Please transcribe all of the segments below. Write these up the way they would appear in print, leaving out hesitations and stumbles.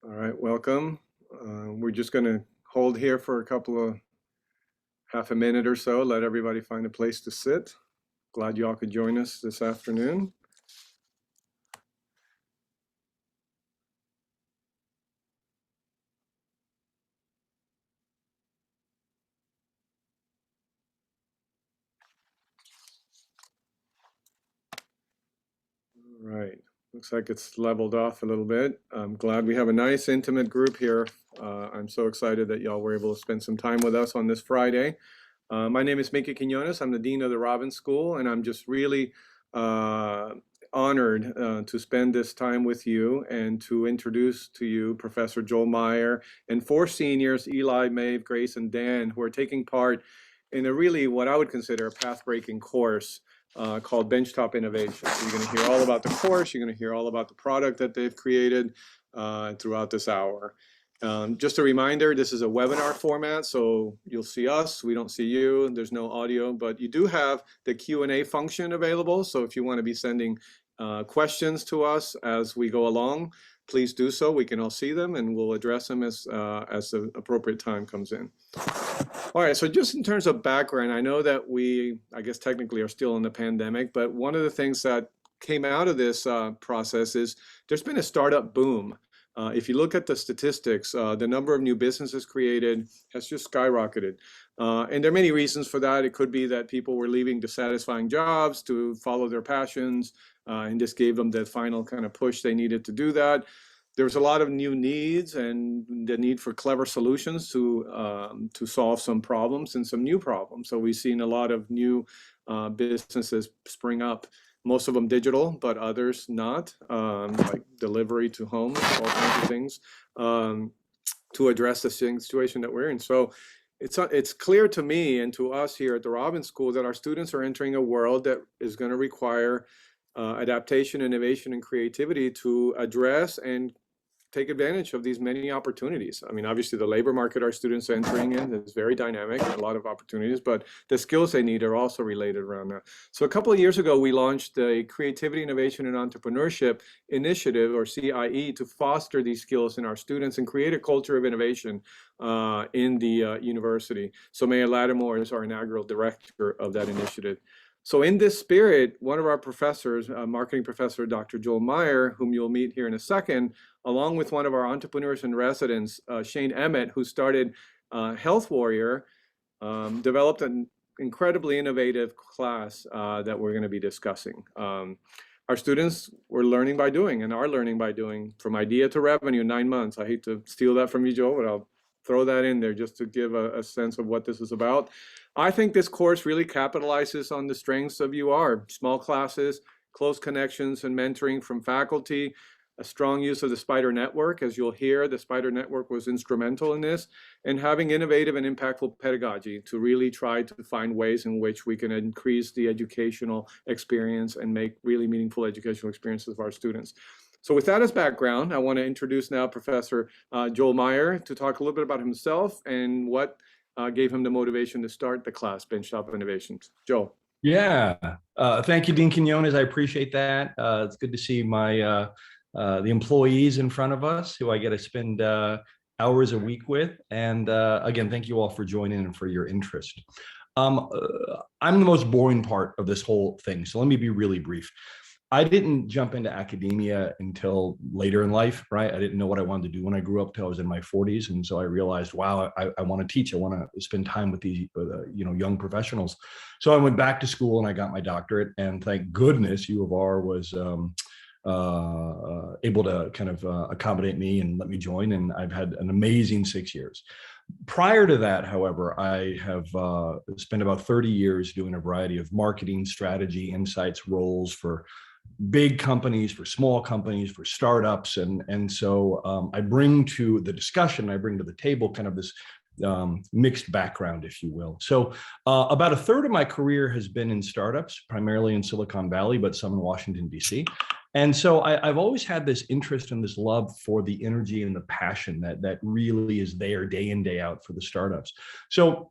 All right, welcome. We're just going to hold here for a couple of half a minute or so, let everybody find a place to sit. Glad you all could join us this afternoon. All right, looks like it's leveled off a little bit. I'm glad we have a nice intimate group here. I'm so excited that y'all were able to spend some time with us on this Friday. My name is Mickey Quiñones. I'm the Dean of the Robbins School, and I'm just really honored to spend this time with you and to introduce to you Professor Joel Mier and four seniors, Eli, Maeve, Grace, and Dan, who are taking part in a really what I would consider a path-breaking course called Benchtop Innovation. So you're going to hear all about the course. You're going to hear all about the product that they've created throughout this hour. Just a reminder, this is a webinar format, so you'll see us, we don't see you, there's no audio, but you do have the Q&A function available. So if you want to be sending questions to us as we go along, please do so. We can all see them and we'll address them as the appropriate time comes in. All right, so just in terms of background, I know that we, I guess technically are still in the pandemic, but one of the things that came out of this process is there's been a startup boom. If you look at the statistics, the number of new businesses created has just skyrocketed. And there are many reasons for that. It could be that people were leaving dissatisfying jobs to follow their passions, and this gave them the final kind of push they needed to do that. There was a lot of new needs and the need for clever solutions to solve some problems and some new problems. So we've seen a lot of new businesses spring up. Most of them digital, but others not, like delivery to homes, all kinds of things, to address the situation that we're in. So it's clear to me and to us here at the Robbins School that our students are entering a world that is going to require adaptation, innovation, and creativity to address and take advantage of these many opportunities. I mean, obviously the labor market our students are entering in is very dynamic, a lot of opportunities, but the skills they need are also related around that. So a couple of years ago, we launched a Creativity, Innovation, and Entrepreneurship Initiative, or CIE, to foster these skills in our students and create a culture of innovation in the university. So Mayor Lattimore is our inaugural director of that initiative. So in this spirit, one of our professors, marketing professor, Dr. Joel Mier, whom you'll meet here in a second, along with one of our entrepreneurs in residence, Shane Emmett, who started Health Warrior, developed an incredibly innovative class that we're going to be discussing. Our students were learning by doing and are learning by doing, from idea to revenue in 9 months. I hate to steal that from you, Joel, but I'll throw that in there just to give a sense of what this is about. I think this course really capitalizes on the strengths of UR, small classes, close connections and mentoring from faculty, a strong use of the Spider Network. As you'll hear, the Spider Network was instrumental in this, and having innovative and impactful pedagogy to really try to find ways in which we can increase the educational experience and make really meaningful educational experiences of our students. So with that as background, I want to introduce now Professor Joel Mier to talk a little bit about himself and what gave him the motivation to start the class, Benchtop Innovations. Joel. Yeah, thank you, Dean Quiñones. I appreciate that. It's good to see the employees in front of us who I get to spend hours a week with. And again, thank you all for joining and for your interest. I'm the most boring part of this whole thing, so let me be really brief. I didn't jump into academia until later in life, right? I didn't know what I wanted to do when I grew up till I was in my 40s. And so I realized, wow, I want to teach. I want to spend time with these, young professionals. So I went back to school and I got my doctorate. And thank goodness U of R was able to kind of accommodate me and let me join. And I've had an amazing 6 years. Prior to that, however, I have spent about 30 years doing a variety of marketing, strategy, insights roles for big companies, for small companies, for startups. And so I bring to the discussion, I bring to the table kind of this mixed background, if you will. So about a third of my career has been in startups, primarily in Silicon Valley, but some in Washington, D.C. And so I've always had this interest and this love for the energy and the passion that really is there day in, day out for the startups. So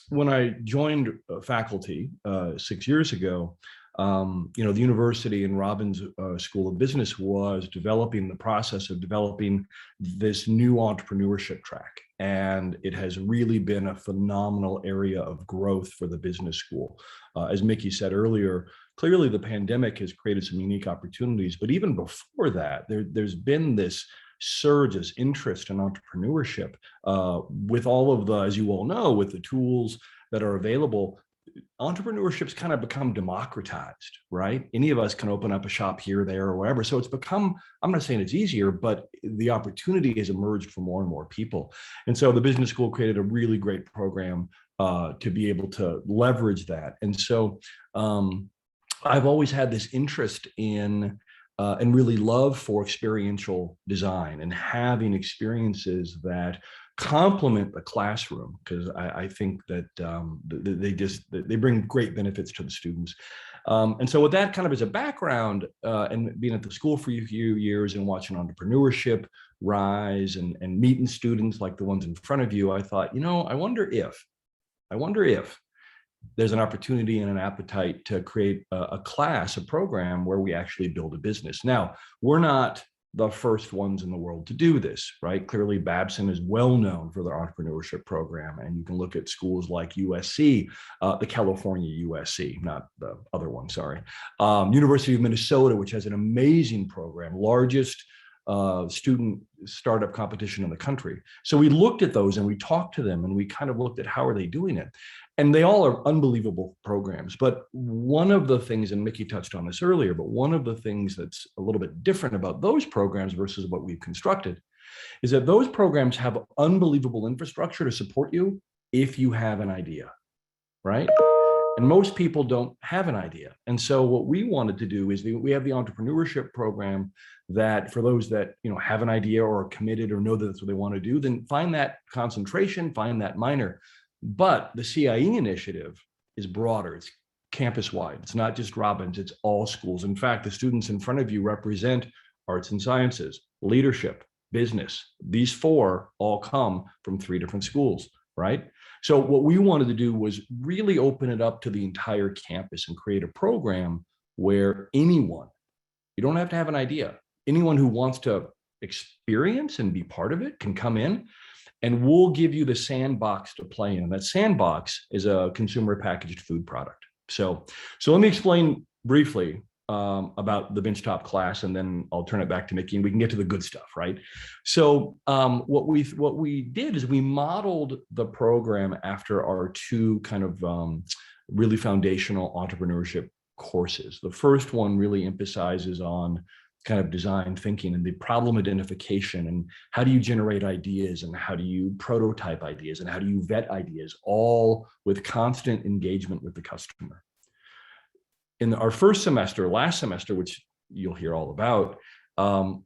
when I joined faculty 6 years ago, The university and Robbins School of Business was developing the process of developing this new entrepreneurship track. And it has really been a phenomenal area of growth for the business school. As Mickey said earlier, clearly the pandemic has created some unique opportunities, but even before that, there's been this surge, this interest in entrepreneurship with all of the, as you all know, with the tools that are available. Entrepreneurship's kind of become democratized, right? Any of us can open up a shop here, there, or wherever. So it's become, I'm not saying it's easier, but the opportunity has emerged for more and more people. And so the business school created a really great program to be able to leverage that. And so I've always had this interest in and really love for experiential design and having experiences that complement the classroom, because I think that they bring great benefits to the students. And so with that kind of as a background and being at the school for a few years and watching entrepreneurship rise and meeting students like the ones in front of you, I thought, I wonder if there's an opportunity and an appetite to create a class, a program where we actually build a business. Now, we're not the first ones in the world to do this, right? Clearly, Babson is well known for their entrepreneurship program, and you can look at schools like USC, the California USC, not the other one, sorry. University of Minnesota, which has an amazing program, largest student startup competition in the country. So we looked at those and we talked to them and we kind of looked at how are they doing it. And they all are unbelievable programs. But one of the things, and Mickey touched on this earlier, but one of the things that's a little bit different about those programs versus what we've constructed is that those programs have unbelievable infrastructure to support you if you have an idea, right? And most people don't have an idea. And so what we wanted to do is we have the entrepreneurship program that for those that have an idea or are committed or know that that's what they want to do, then find that concentration, find that minor. But the CIE initiative is broader. It's campus-wide. It's not just Robbins, it's all schools. In fact, the students in front of you represent arts and sciences, leadership, business. These four all come from 3 different schools, right? So what we wanted to do was really open it up to the entire campus and create a program where anyone, you don't have to have an idea, anyone who wants to experience and be part of it can come in, and we'll give you the sandbox to play in. And that sandbox is a consumer packaged food product. So let me explain briefly about the benchtop class, and then I'll turn it back to Mickey and we can get to the good stuff, right? So what we did is we modeled the program after our 2 kind of really foundational entrepreneurship courses. The first one really emphasizes on kind of design thinking and the problem identification and how do you generate ideas and how do you prototype ideas and how do you vet ideas, all with constant engagement with the customer. In our first semester, last semester, which you'll hear all about,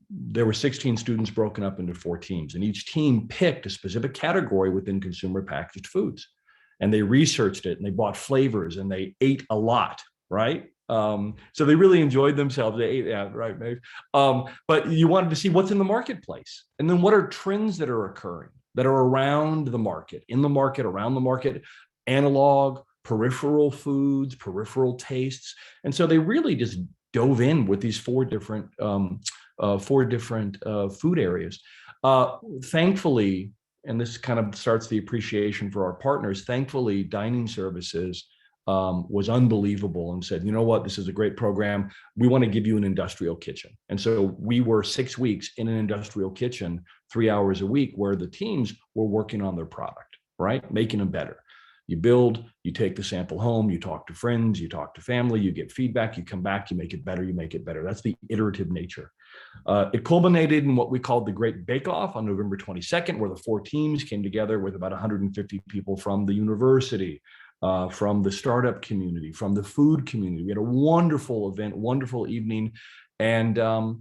there were 16 students broken up into 4 teams, and each team picked a specific category within consumer packaged foods. And they researched it and they bought flavors and they ate a lot, right? So they really enjoyed themselves. They ate, yeah, right, Maeve. But you wanted to see what's in the marketplace. And then what are trends that are occurring that are around the market, in the market, around the market, analog, peripheral foods, peripheral tastes. And so they really just dove in with these 4 different food areas. Thankfully, and this kind of starts the appreciation for our partners, thankfully, Dining Services was unbelievable and said, you know what, this is a great program. We want to give you an industrial kitchen. And so we were 6 weeks in an industrial kitchen, 3 hours a week, where the teams were working on their product, right? Making them better. You build, you take the sample home, you talk to friends, you talk to family, you get feedback, you come back, you make it better, you make it better. That's the iterative nature. It culminated in what we called the Great Bake Off on November 22nd, where the 4 teams came together with about 150 people from the university, from the startup community, from the food community. We had a wonderful event, wonderful evening, and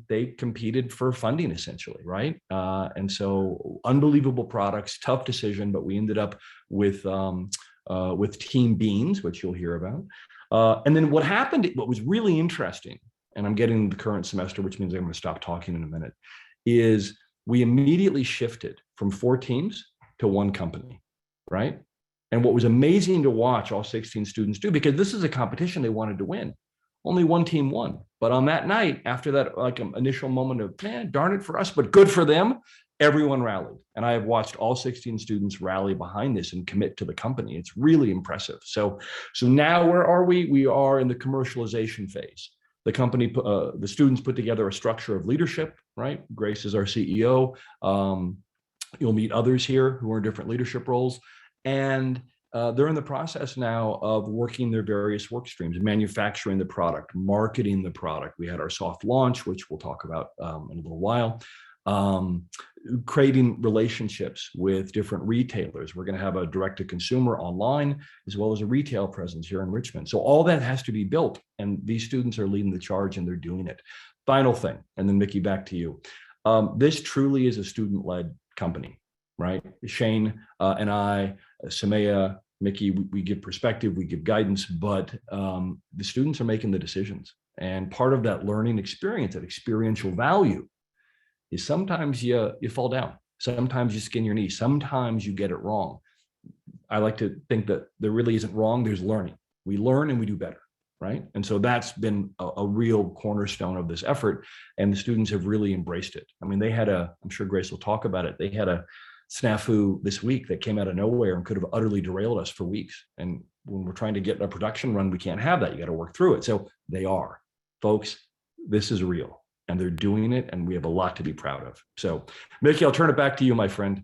they competed for funding essentially, right? And so unbelievable products, tough decision, but we ended up with Team Beans, which you'll hear about. And then what happened, what was really interesting, and I'm getting the current semester, which means I'm going to stop talking in a minute, is we immediately shifted from 4 teams to 1 company, right? And what was amazing to watch all 16 students do, because this is a competition they wanted to win. only one team won. But on that night, after that like initial moment of, man, darn it for us, but good for them, everyone rallied. And I have watched all 16 students rally behind this and commit to the company. It's really impressive. So now where are we? We are in the commercialization phase. The company, the students put together a structure of leadership, right? Grace is our CEO. You'll meet others here who are in different leadership roles. And they're in the process now of working their various work streams, manufacturing the product, marketing the product. We had our soft launch, which we'll talk about in a little while. Creating relationships with different retailers. We're going to have a direct-to-consumer online, as well as a retail presence here in Richmond. So all that has to be built, and these students are leading the charge, and they're doing it. Final thing, and then Mickey, back to you. This truly is a student-led company, right? Shane and I, Samaya, Mickey, we give perspective, we give guidance, but the students are making the decisions. And part of that learning experience, that experiential value, is sometimes you fall down. Sometimes you skin your knee. Sometimes you get it wrong. I like to think that there really isn't wrong, there's learning. We learn and we do better, right? And so that's been a real cornerstone of this effort, and the students have really embraced it. I mean, they had I'm sure Grace will talk about it, they had a snafu this week that came out of nowhere and could have utterly derailed us for weeks. And when we're trying to get a production run, we can't have that. You got to work through it. So they are. Folks, this is real. And they're doing it, and we have a lot to be proud of. So, Mickey, I'll turn it back to you, my friend.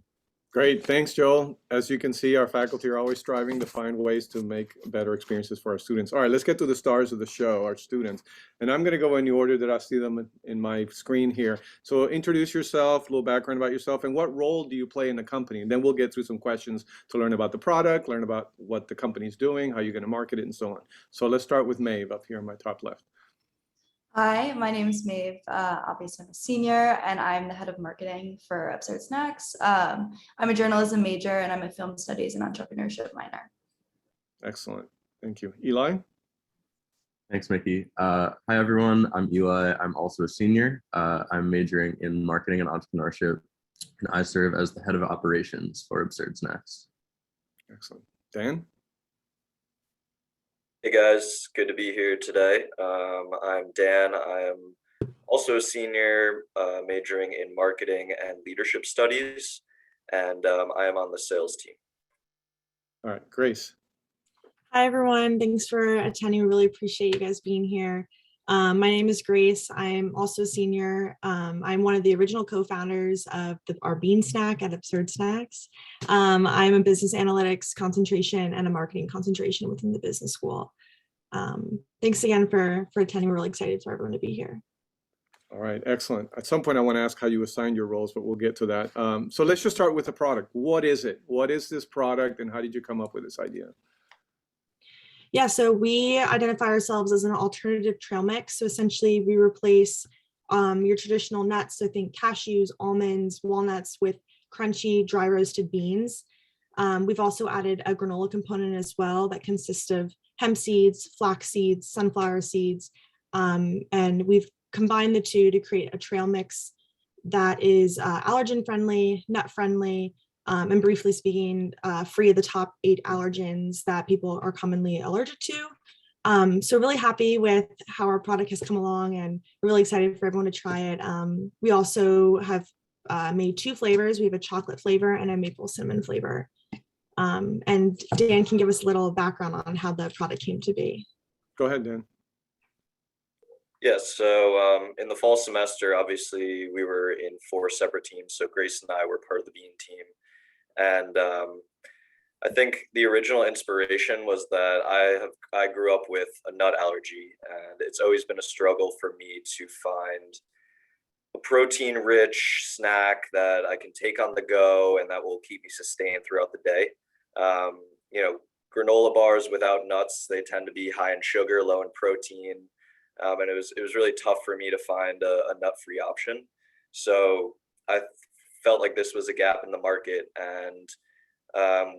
Great. Thanks, Joel. As you can see, our faculty are always striving to find ways to make better experiences for our students. All right, let's get to the stars of the show, our students. And I'm going to go in the order that I see them in my screen here. So introduce yourself, a little background about yourself, and what role do you play in the company? And then we'll get through some questions to learn about the product, learn about what the company's doing, how you're going to market it, and so on. So let's start with Maeve up here on my top left. Hi, my name is Maeve. Obviously, I'm a senior, and I'm the head of marketing for Absurd Snacks. I'm a journalism major, and I'm a film studies and entrepreneurship minor. Excellent. Thank you. Eli? Thanks, Mickey. Hi, everyone. I'm Eli. I'm also a senior. I'm majoring in marketing and entrepreneurship, and I serve as the head of operations for Absurd Snacks. Excellent. Dan? Hey guys, good to be here today. I'm Dan. I am also a senior, majoring in marketing and leadership studies, and I am on the sales team. All right, Grace. Hi everyone, thanks for attending. We really appreciate you guys being here. My name is Grace. I'm also a senior. I'm one of the original co-founders of our Bean Snack at Absurd Snacks. I'm a business analytics concentration and a marketing concentration within the business school. Thanks again for attending. We're really excited for everyone to be here. All right, excellent. At some point, I want to ask how you assigned your roles, but we'll get to that. So let's just start with the product. What is it? What is this product, and how did you come up with this idea? Yeah, so we identify ourselves as an alternative trail mix. So essentially, we replace your traditional nuts. So think cashews, almonds, walnuts with crunchy, dry roasted beans. We've also added a granola component as well that consists of hemp seeds, flax seeds, sunflower seeds, and we've combined the two to create a trail mix that is allergen friendly, nut friendly, and briefly speaking, free of the top 8 allergens that people are commonly allergic to. So really happy with how our product has come along, and we're really excited for everyone to try it. We also have made 2 flavors. We have a chocolate flavor and a maple cinnamon flavor. And Dan can give us a little background on how the product came to be. Go ahead, Dan. Yes, so in the fall semester, obviously we were in 4 separate teams. So Grace and I were part of the Bean team. And I think the original inspiration was that I grew up with a nut allergy, and it's always been a struggle for me to find a protein-rich snack that I can take on the go and that will keep me sustained throughout the day. Granola bars without nuts, they tend to be high in sugar, low in protein, and it was really tough for me to find a nut-free option. So I felt like this was a gap in the market, and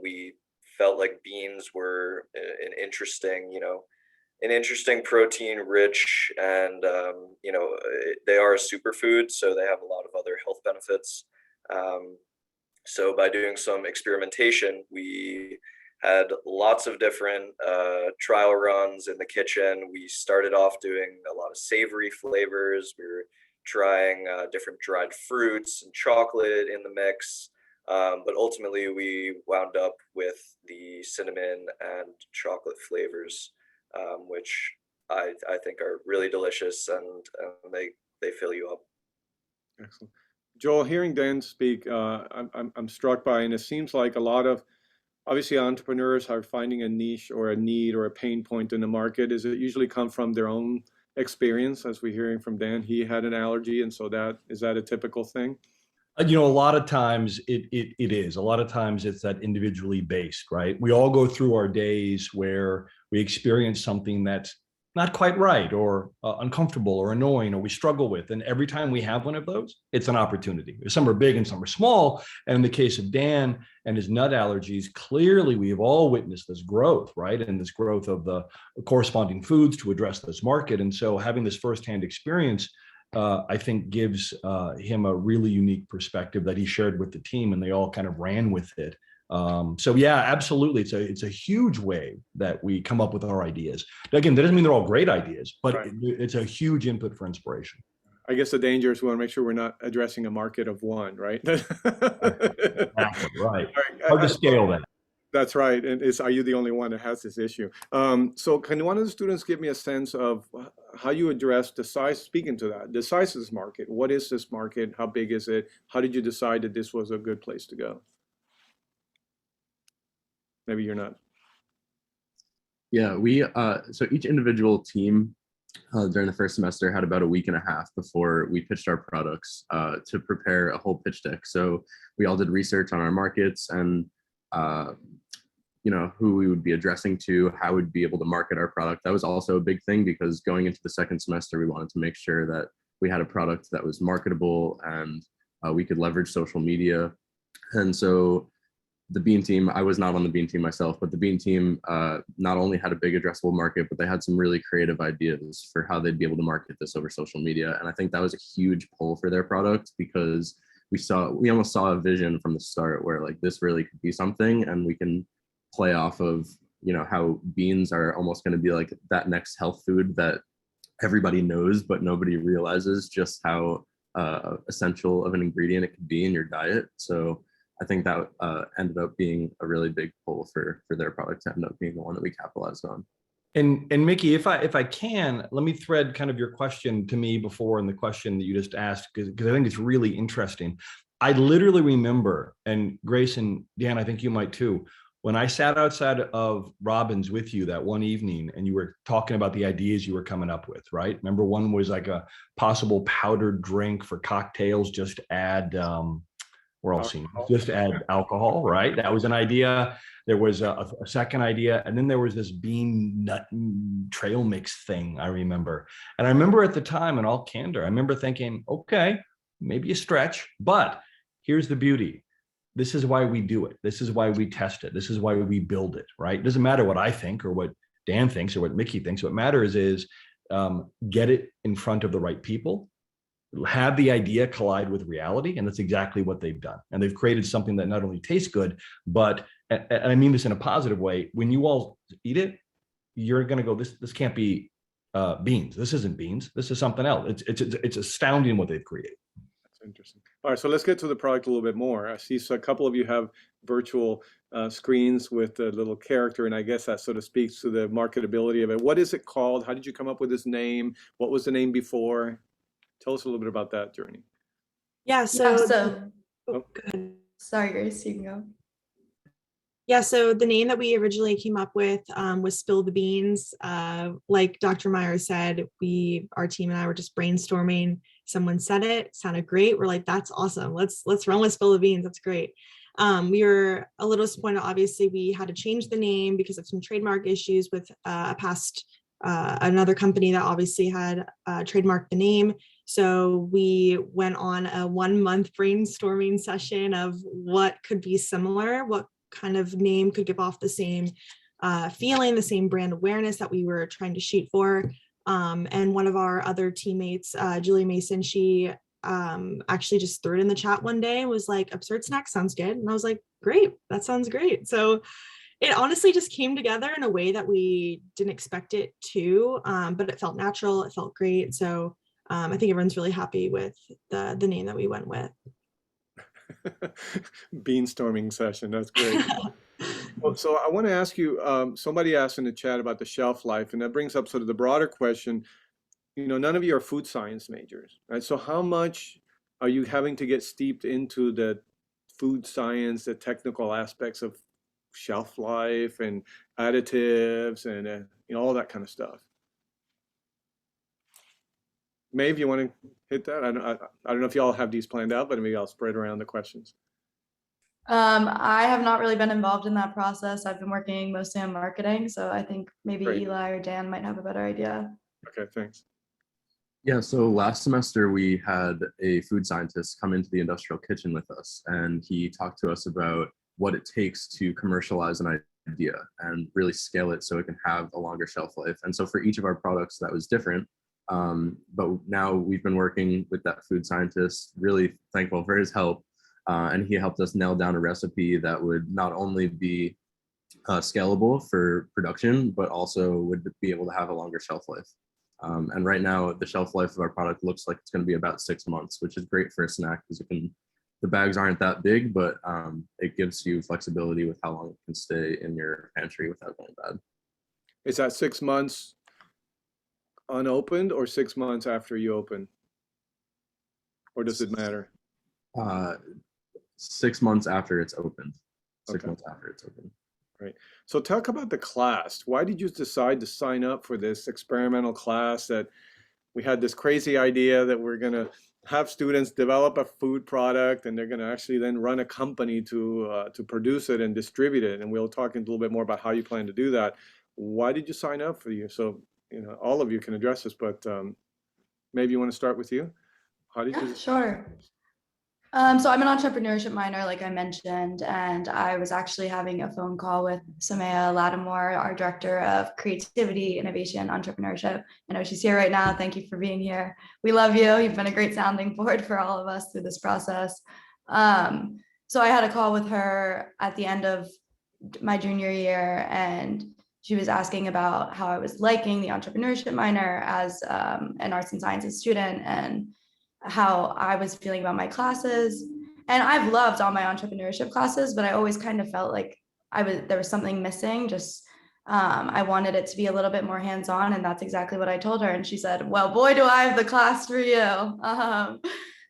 we felt like beans were an interesting protein rich, and they are a superfood, so they have a lot of other health benefits. So by doing some experimentation, we had lots of different trial runs in the kitchen. We started off doing a lot of savory flavors. We were trying different dried fruits and chocolate in the mix. But ultimately, we wound up with the cinnamon and chocolate flavors, which I think are really delicious, and they fill you up. Excellent. Joel, hearing Dan speak, I'm struck by, and it seems like a lot of, obviously, entrepreneurs are finding a niche or a need or a pain point in the market. Is it usually come from their own experience? As we're hearing from Dan, he had an allergy, and so is that a typical thing? You know, a lot of times it is. A lot of times it's that individually based, right? We all go through our days where we experience something that's not quite right, or uncomfortable or annoying, or we struggle with. And every time we have one of those, it's an opportunity. Some are big and some are small. And in the case of Dan and his nut allergies, clearly we have all witnessed this growth, right? And this growth of the corresponding foods to address this market. And so having this firsthand experience, I think gives him a really unique perspective that he shared with the team, and they all kind of ran with it. So yeah, absolutely. It's a huge way that we come up with our ideas. Again, that doesn't mean they're all great ideas, but right. It's a huge input for inspiration. I guess the danger is we want to make sure we're not addressing a market of one, right? Exactly, right. Right. Hard to scale that. That's right. And are you the only one that has this issue? So can one of the students give me a sense of how you address the size, speaking to that, the size of this market? What is this market? How big is it? How did you decide that this was a good place to go? Maybe you're not. Yeah, so each individual team during the first semester had about a week and a half before we pitched our products to prepare a whole pitch deck. So we all did research on our markets and who we would be addressing to, how we'd be able to market our product. That was also a big thing, because going into the second semester, we wanted to make sure that we had a product that was marketable and we could leverage social media. And so the Bean team, I was not on the Bean team myself, but the Bean team not only had a big addressable market, but they had some really creative ideas for how they'd be able to market this over social media. And I think that was a huge pull for their product, because we almost saw a vision from the start where like this really could be something, and we can play off of, how beans are almost going to be like that next health food that everybody knows, but nobody realizes just how essential of an ingredient it could be in your diet. So I think that ended up being a really big pull for their product to end up being the one that we capitalized on. And Mickey, if I can, let me thread kind of your question to me before and the question that you just asked, because I think it's really interesting. I literally remember, and Grace and Dan, I think you might too, when I sat outside of Robbins with you that one evening and you were talking about the ideas you were coming up with, right? Remember, one was like a possible powdered drink for cocktails, just add we're all seeing just add alcohol, right? That was an idea. There was a second idea, and then there was this bean nut trail mix thing, I remember. And I remember at the time, in all candor, I remember thinking, okay, maybe a stretch, but here's the beauty. This is why we do it. This is why we test it. This is why we build it, right? It doesn't matter what I think or what Dan thinks or what Mickey thinks. What matters is get it in front of the right people, have the idea collide with reality, and that's exactly what they've done. And they've created something that not only tastes good, but, and I mean this in a positive way, when you all eat it, you're going to go, this can't be beans. This isn't beans. This is something else. It's astounding what they've created. That's interesting. All right, so let's get to the product a little bit more. I see a couple of you have virtual screens with a little character, and I guess that sort of speaks to the marketability of it. What is it called? How did you come up with this name? What was the name before? Tell us a little bit about that journey. Yeah, So oh, good. sorry, Grace, you can go. Yeah, so the name that we originally came up with was Spill the Beans. Like Dr. Meyer said, our team and I were just brainstorming. Someone said it, sounded great. We're like, that's awesome. Let's run with Spill the Beans. That's great. We were a little disappointed. Obviously, we had to change the name because of some trademark issues with another company that obviously had trademarked the name. So we went on a 1-month brainstorming session of what could be similar, what kind of name could give off the same feeling, the same brand awareness that we were trying to shoot for. And one of our other teammates, Julie Mason, she actually just threw it in the chat one day and was like, Absurd Snack sounds good. And I was like, great, that sounds great. So It honestly just came together in a way that we didn't expect it to, but it felt natural. It felt great. So I think everyone's really happy with the name that we went with. Beanstorming session. That's great. Well, so I want to ask you, somebody asked in the chat about the shelf life, and that brings up sort of the broader question. None of you are food science majors, right? So how much are you having to get steeped into the food science, the technical aspects of shelf life and additives and all that kind of stuff? Maeve, you want to hit that? I don't know if y'all have these planned out, but maybe I'll spread around the questions. I have not really been involved in that process. I've been working mostly on marketing, so I think maybe Great. Eli or Dan might have a better idea. Okay, thanks. Yeah, so last semester we had a food scientist come into the industrial kitchen with us, and he talked to us about what it takes to commercialize an idea and really scale it so it can have a longer shelf life. And so for each of our products, that was different. But now we've been working with that food scientist, really thankful for his help. And he helped us nail down a recipe that would not only be scalable for production, but also would be able to have a longer shelf life. And right now, the shelf life of our product looks like it's going to be about 6 months, which is great for a snack because the bags aren't that big, but it gives you flexibility with how long it can stay in your pantry without going bad. Is that 6 months unopened or 6 months after you open? Or does it matter? 6 months after it's opened. 6 Okay. months after it's opened. Right. So talk about the class. Why did you decide to sign up for this experimental class? That we had this crazy idea that we're going to have students develop a food product and they're going to actually then run a company to produce it and distribute it. And we'll talk a little bit more about how you plan to do that. Why did you sign up for you? So, all of you can address this, but maybe you want to start with you. How did you? Sure. So I'm an entrepreneurship minor, like I mentioned, and I was actually having a phone call with Samaya Lattimore, our director of creativity, innovation, entrepreneurship. I know she's here right now. Thank you for being here. We love you. You've been a great sounding board for all of us through this process. So I had a call with her at the end of my junior year, and she was asking about how I was liking the entrepreneurship minor as an arts and sciences student, and how I was feeling about my classes. And I've loved all my entrepreneurship classes, but I always kind of felt like there was something missing. Just I wanted it to be a little bit more hands-on, and that's exactly what I told her. And she said, well, boy, do I have the class for you.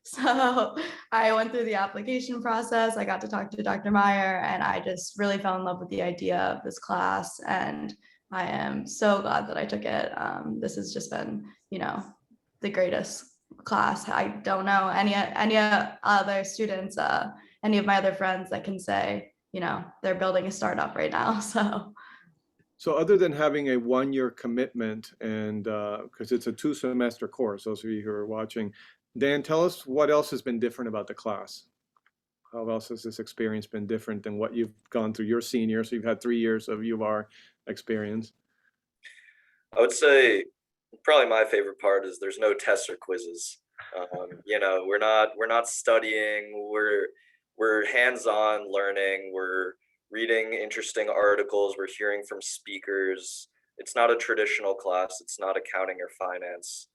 So I went through the application process. I got to talk to Dr. Mier, and I just really fell in love with the idea of this class. And I am so glad that I took it. This has just been, the greatest class. I don't know any other students, any of my other friends that can say, they're building a startup right now. So other than having a 1-year commitment, and because it's a 2-semester course, those of you who are watching, Dan, tell us what else has been different about the class. How else has this experience been different than what you've gone through your senior? So you've had 3 years of U of R experience. I would say probably my favorite part is there's no tests or quizzes. We're not studying. We're hands-on learning. We're reading interesting articles. We're hearing from speakers. It's not a traditional class. It's not accounting or finance.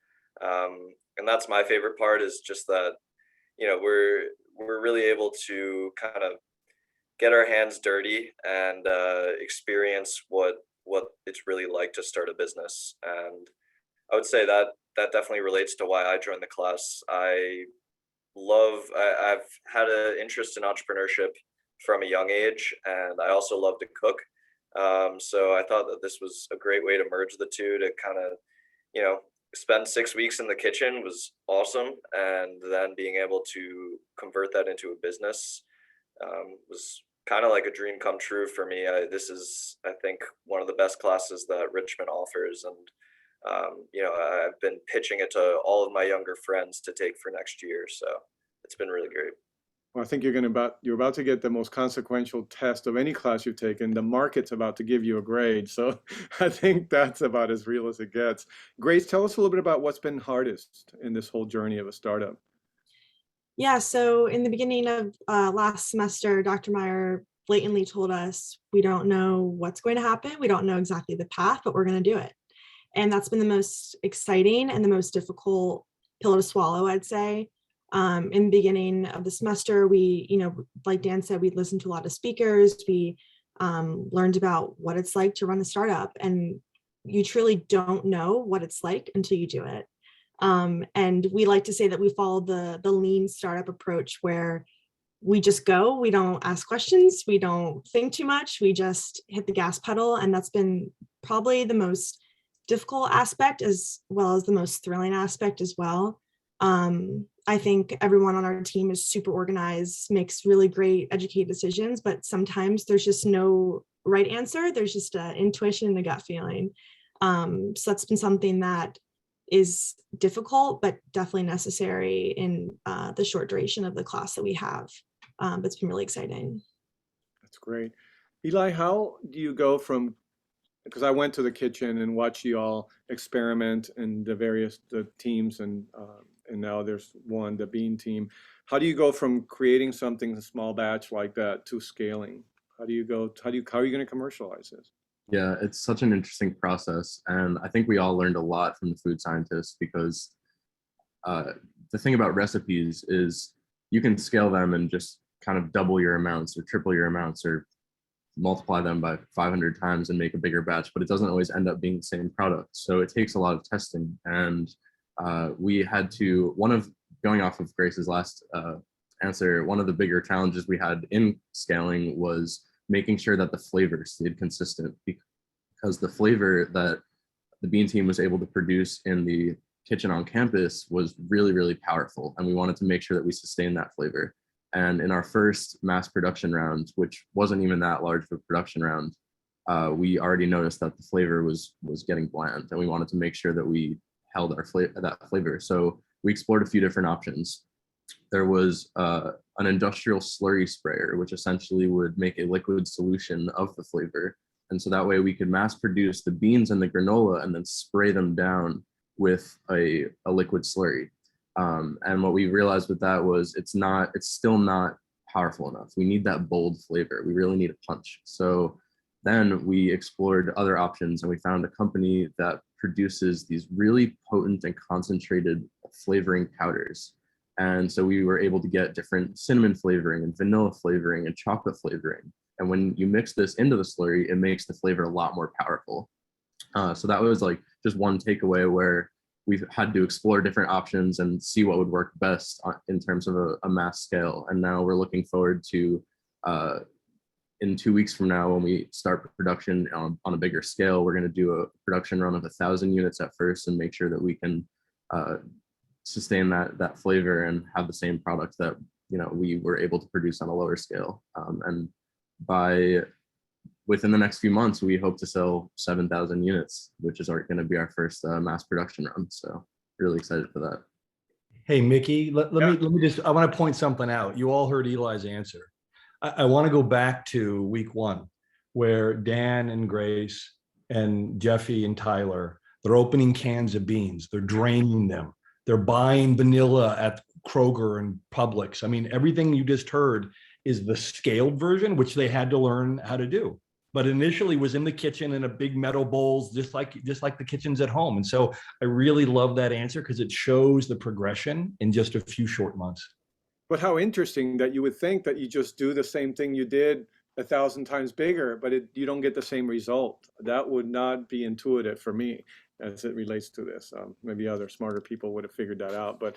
And that's my favorite part, is just that, we're really able to kind of get our hands dirty and experience what it's really like to start a business. And I would say that definitely relates to why I joined the class. I've had an interest in entrepreneurship from a young age, and I also love to cook. So I thought that this was a great way to merge the two, to kind of, spend 6 weeks in the kitchen was awesome. And then being able to convert that into a business was kind of like a dream come true for me. This is, I think, one of the best classes that Richmond offers. And I've been pitching it to all of my younger friends to take for next year. So it's been really great. Well, I think you're about to get the most consequential test of any class you've taken. The market's about to give you a grade. So I think that's about as real as it gets. Grace, tell us a little bit about what's been hardest in this whole journey of a startup. Yeah, so in the beginning of last semester, Dr. Mier blatantly told us, we don't know what's going to happen. We don't know exactly the path, but we're going to do it. And that's been the most exciting and the most difficult pill to swallow, I'd say. In the beginning of the semester, we, like Dan said, we listened to a lot of speakers. We learned about what it's like to run a startup, and you truly don't know what it's like until you do it. And we like to say that we follow the lean startup approach, where we just go, we don't ask questions, we don't think too much, we just hit the gas pedal. And that's been probably the most difficult aspect, as well as the most thrilling aspect as well. I think everyone on our team is super organized, makes really great educated decisions, but sometimes there's just no right answer. There's just an intuition and a gut feeling. So that's been something that is difficult, but definitely necessary in the short duration of the class that we have. But it's been really exciting. That's great. Eli, how do you go from, because I went to the kitchen and watched you all experiment and the teams, and now there's one, the bean team. How do you go from creating something in a small batch like that to scaling? How are you going to commercialize this? Yeah, it's such an interesting process. And I think we all learned a lot from the food scientists, because the thing about recipes is you can scale them and just kind of double your amounts or triple your amounts or multiply them by 500 times and make a bigger batch, but it doesn't always end up being the same product. So it takes a lot of testing. And we had to, going off of Grace's last answer, one of the bigger challenges we had in scaling was making sure that the flavor stayed consistent, because the flavor that the bean team was able to produce in the kitchen on campus was really, really powerful. And we wanted to make sure that we sustained that flavor. And in our first mass production round, which wasn't even that large of a production round, we already noticed that the flavor was getting bland, and we wanted to make sure that we held that flavor. So we explored a few different options. There was an industrial slurry sprayer, which essentially would make a liquid solution of the flavor. And so that way we could mass produce the beans and the granola and then spray them down with a liquid slurry. And what we realized with that was it's still not powerful enough. We need that bold flavor. We really need a punch. So then we explored other options, and we found a company that produces these really potent and concentrated flavoring powders. And so we were able to get different cinnamon flavoring and vanilla flavoring and chocolate flavoring. And when you mix this into the slurry, it makes the flavor a lot more powerful. So that was like just one takeaway, where we've had to explore different options and see what would work best in terms of a mass scale. And now we're looking forward to, in 2 weeks from now, when we start production on a bigger scale, we're going to do a production run of 1,000 units at first and make sure that we can sustain that flavor and have the same product that we were able to produce on a lower scale. And within the next few months, we hope to sell 7,000 units, which is going to be our first mass production run. So really excited for that. Hey, Mickey, let me just, I want to point something out. You all heard Eli's answer. I want to go back to week 1, where Dan and Grace and Jeffy and Tyler, they're opening cans of beans. They're draining them. They're buying vanilla at Kroger and Publix. I mean, everything you just heard is the scaled version, which they had to learn how to do. But initially was in the kitchen in a big metal bowls, just like the kitchens at home. And so I really love that answer, because it shows the progression in just a few short months. But how interesting that you would think that you just do the same thing you did 1,000 times bigger, but you don't get the same result. That would not be intuitive for me as it relates to this. Maybe other smarter people would have figured that out. But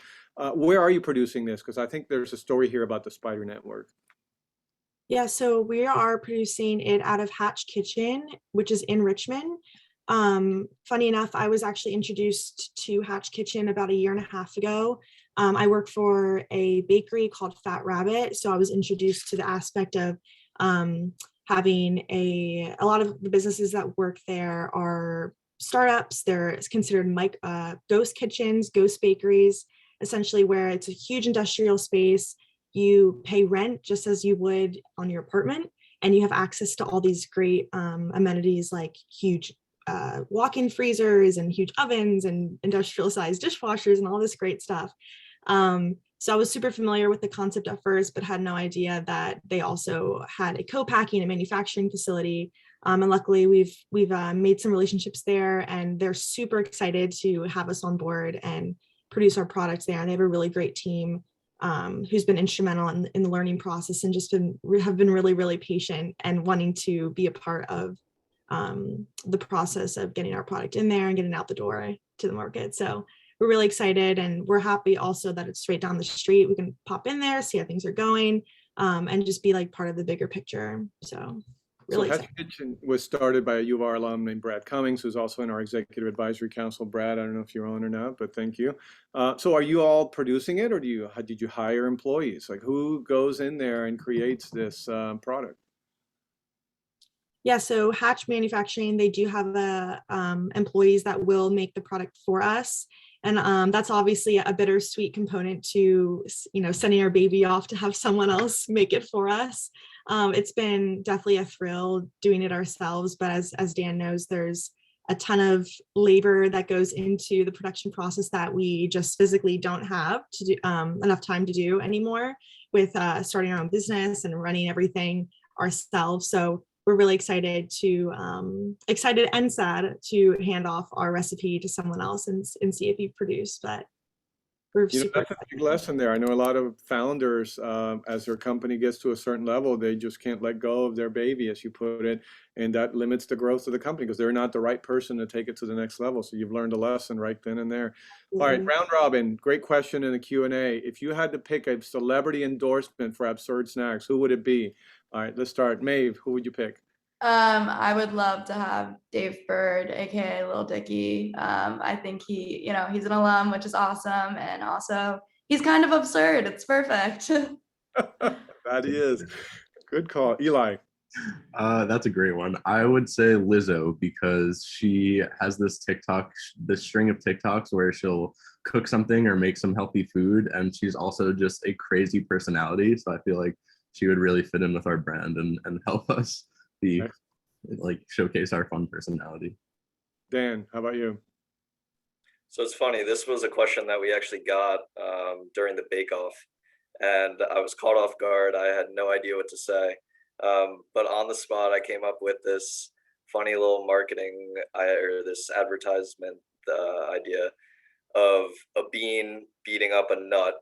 where are you producing this? Because I think there's a story here about the spider network. Yeah, so we are producing it out of Hatch Kitchen, which is in Richmond. Funny enough, I was actually introduced to Hatch Kitchen about 1.5 years ago. I work for a bakery called Fat Rabbit, so I was introduced to the aspect of having a lot of the businesses that work there are startups. They're considered ghost kitchens, ghost bakeries, essentially, where it's a huge industrial space. You pay rent just as you would on your apartment, and you have access to all these great amenities like huge walk-in freezers and huge ovens and industrial sized dishwashers and all this great stuff. So I was super familiar with the concept at first, but had no idea that they also had a co-packing and manufacturing facility. And luckily, we've made some relationships there, and they're super excited to have us on board and produce our products there. And they have a really great team who's been instrumental in the learning process, and just have been really, really patient and wanting to be a part of the process of getting our product in there and getting out the door to the market. So we're really excited, and we're happy also that it's right down the street. We can pop in there, see how things are going, and just be like part of the bigger picture. So really Hatch Kitchen was started by a U of R alum named Brad Cummings, who's also in our executive advisory council. Brad, I don't know if you're on or not, but thank you. So are you all producing it, or did you hire employees? Like, who goes in there and creates this product? Yeah, so Hatch Manufacturing, they do have employees that will make the product for us. And that's obviously a bittersweet component to, sending our baby off to have someone else make it for us. It's been definitely a thrill doing it ourselves, but as Dan knows, there's a ton of labor that goes into the production process that we just physically don't have to do enough time to do anymore with starting our own business and running everything ourselves. So we're really excited and sad to hand off our recipe to someone else and see it be produced. But we're super that's a big lesson there. I know a lot of founders, as their company gets to a certain level, they just can't let go of their baby, as you put it, and that limits the growth of the company because they're not the right person to take it to the next level. So you've learned a lesson right then and there. All right, round robin, great question in the Q&A. If you had to pick a celebrity endorsement for Absurd Snacks, who would it be? All right, let's start. Maeve, who would you pick? I would love to have Dave Bird, aka Lil Dicky. I think he's an alum, which is awesome, and also he's kind of absurd. It's perfect. That he is. Good call. Eli. That's a great one. I would say Lizzo, because she has this string of TikToks where she'll cook something or make some healthy food, and she's also just a crazy personality. So I feel like she would really fit in with our brand and help us showcase our fun personality. Dan, how about you? So it's funny, this was a question that we actually got during the bake-off, and I was caught off guard. I had no idea what to say. But on the spot, I came up with this funny little this advertisement idea of a bean beating up a nut.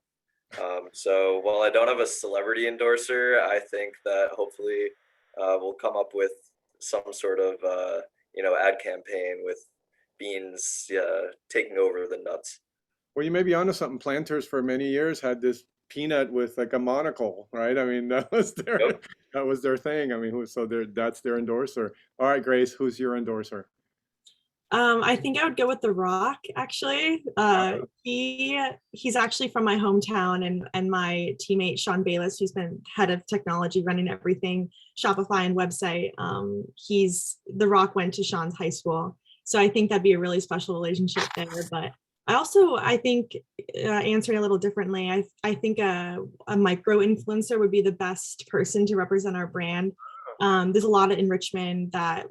So while I don't have a celebrity endorser, I think that hopefully we'll come up with some sort of ad campaign with beans taking over the nuts. Well, you may be onto something. Planters for many years had this peanut with like a monocle, right? I mean, that was their thing. I mean, that's their endorser. All right, Grace, who's your endorser? I think I would go with The Rock, actually. He's actually from my hometown, and my teammate Sean Bayless, who's been head of technology running everything, Shopify and website. The Rock went to Sean's high school. So I think that'd be a really special relationship there. But I think answering a little differently, I think a micro influencer would be the best person to represent our brand. There's a lot of enrichment that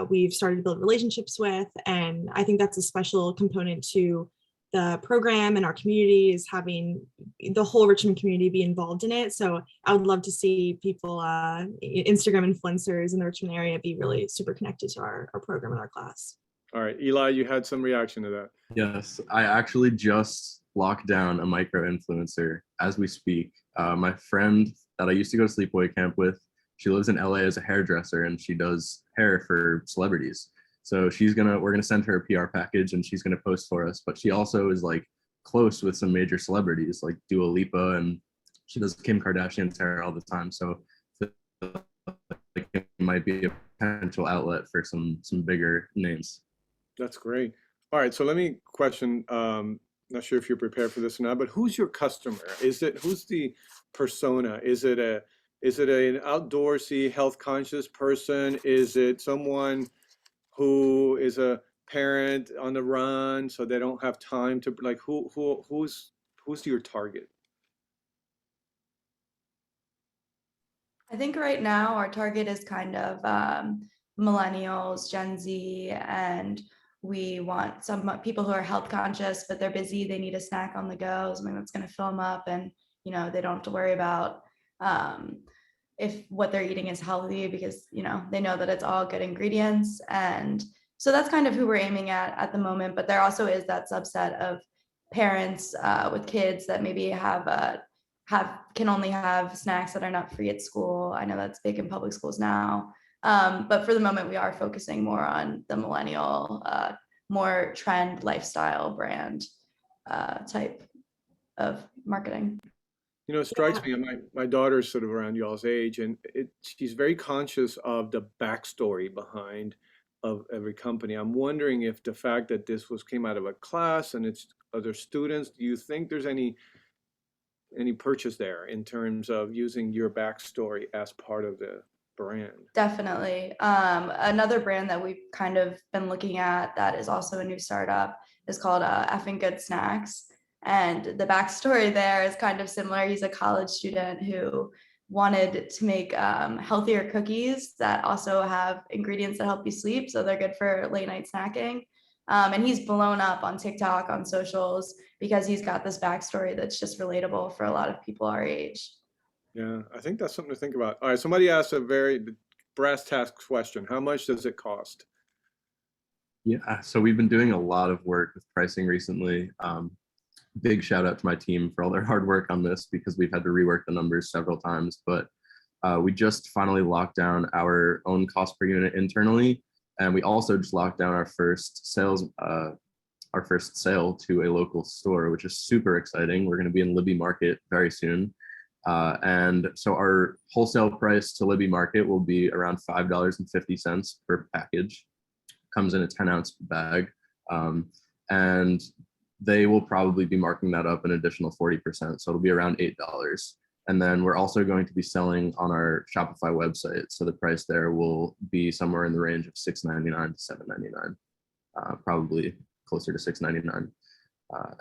we've started to build relationships with, and I think that's a special component to the program, and our community is having the whole Richmond community be involved in it. So I would love to see people, Instagram influencers in the Richmond area, be really super connected to our program and our class. All right, Eli, you had some reaction to that. Yes, I actually just locked down a micro influencer as we speak. My friend that I used to go to sleepaway camp with, she lives in LA as a hairdresser, and she does hair for celebrities. So we're gonna send her a PR package, and she's gonna post for us. But she also is like close with some major celebrities like Dua Lipa, and she does Kim Kardashian's hair all the time. So like it might be a potential outlet for some bigger names. That's great. All right, so let me question, not sure if you're prepared for this or not, but who's your customer? Who's the persona? Is it an outdoorsy, health conscious person? Is it someone who is a parent on the run, so they don't have time to, like, who's your target? I think right now our target is kind of millennials, Gen Z, and we want some people who are health conscious, but they're busy, they need a snack on the go, something that's going to fill them up, and they don't have to worry about if what they're eating is healthy, because they know that it's all good ingredients. And so that's kind of who we're aiming at the moment. But there also is that subset of parents with kids that maybe can only have snacks that are nut free at school. I know that's big in public schools now. But for the moment, we are focusing more on the millennial, more trend lifestyle brand type of marketing. It strikes me, my daughter's sort of around y'all's age, and she's very conscious of the backstory behind of every company. I'm wondering if the fact that this came out of a class and it's other students, do you think there's any purchase there in terms of using your backstory as part of the brand? Definitely. Another brand that we've kind of been looking at that is also a new startup is called Effing Good Snacks. And the backstory there is kind of similar. He's a college student who wanted to make healthier cookies that also have ingredients that help you sleep. So they're good for late night snacking. And he's blown up on TikTok, on socials, because he's got this backstory that's just relatable for a lot of people our age. Yeah, I think that's something to think about. All right, somebody asked a very brass tacks question. How much does it cost? Yeah, so we've been doing a lot of work with pricing recently. Big shout out to my team for all their hard work on this, because we've had to rework the numbers several times. But we just finally locked down our own cost per unit internally, and we also just locked down our first sale to a local store, which is super exciting. We're going to be in Libby Market very soon. And so our wholesale price to Libby Market will be around $5.50 per package. Comes in a 10-ounce bag. And they will probably be marking that up an additional 40%. So it'll be around $8. And then we're also going to be selling on our Shopify website. So the price there will be somewhere in the range of $6.99 to $7.99, probably closer to $6.99.